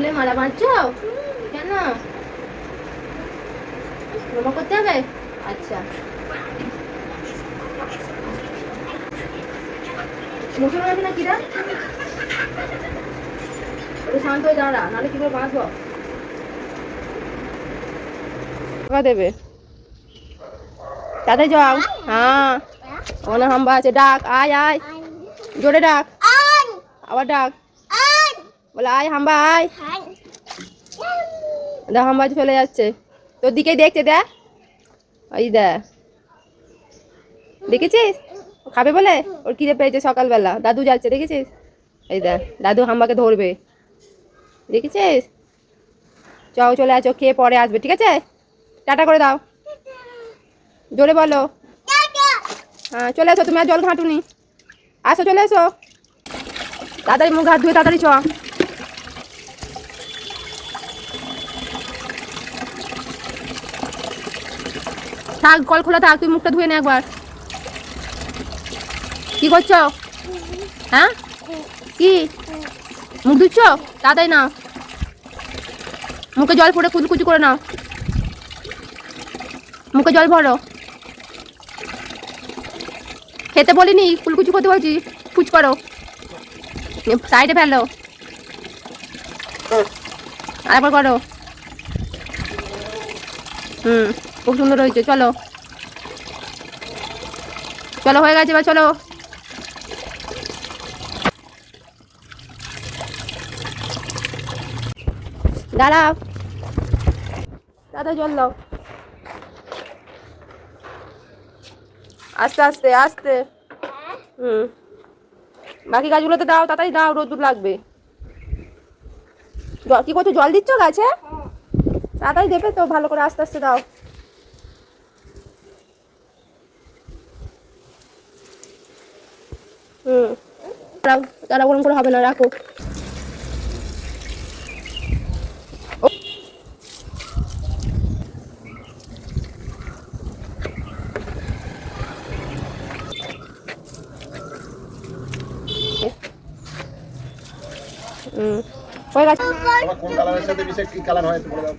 ফুলে মালা মারছো কেন? রোমা করতে হবে? আচ্ছা, মুখের মাঝে না কিরা শান্ত হয়ে দাঁড়া, নাহলে কি করে বাঁচবো? দেবে তাতে যাও। হ্যাঁ, ওখানে হাম্বা আছে, ডাক আয় আয়, জোরে ডাক, আবার ডাক, বলে আয় হাম্বা আয়। দেখ হাম্বা চলে যাচ্ছে, তোর দিকেই দেখছে, দেখ ওই দেখ, দেখেছিস খাবে বলে? ওর খিদে পেয়েছে সকালবেলা, দাদু যাচ্ছে দেখেছিস? এই দেখ দাদু হাম্বাকে ধরবে, দেখেছিস? চাও চলে আসো, খেয়ে পরে আসবে, ঠিক আছে? টাটা করে দাও, জোরে বলো। হ্যাঁ চলে এসো, তুমি আর জল ঘাঁটুনি, আসো চলে এসো, তাড়াতাড়ি মুখ হাত ধুয়ে তাড়াতাড়ি চ। থাক, কল খোলা থাক, তুই মুখটা ধুয়ে নে একবার। কি করছো? হ্যাঁ কি মুখ ধুচ্ছ? তাড়াতাড়ি নাও, মুখে জল পড়ে কুচকুচি করে নাও, মুখে জল ভরো। খেতে বলিনি, কুলকুচি করতে বলছি, কুচ করো, সাইডে ফেলো, আরেকবার করো। খুব সুন্দর হয়েছে, চলো চলো, হয়ে গেছে এবার চলো। দাঁড়াও, দাদা জল দাও, আস্তে আস্তে আস্তে। বাকি গাছগুলোতে দাও, তাড়াতাড়ি দাও, রোদ্দুর লাগবে। কি করছো, জল দিচ্ছ গাছে? তাড়াতাড়ি দেবে তো, ভালো করে আস্তে আস্তে দাও। তারা ওরকম করে হবে না, রাখো। হয়ে গেছে। কোন কালারের সাথে মিশে কি কালার হয় বলে দাও।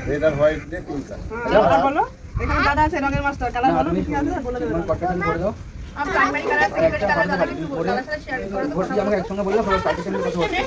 রেড আর হোয়াইট দিয়ে পিঙ্ক কালার বলো। এখানে দাদা আছে রঙের মাস্টার কালার বলো, কি আছে বলে দাও। পার্টিশন করে দাও। Up primary colour secondary colour দাদা একটু বলো, দাদার সাথে শেয়ার করো তো। আমাকে একসঙ্গে বলে দাও, সবাই পার্টিশনের কথা বলতে।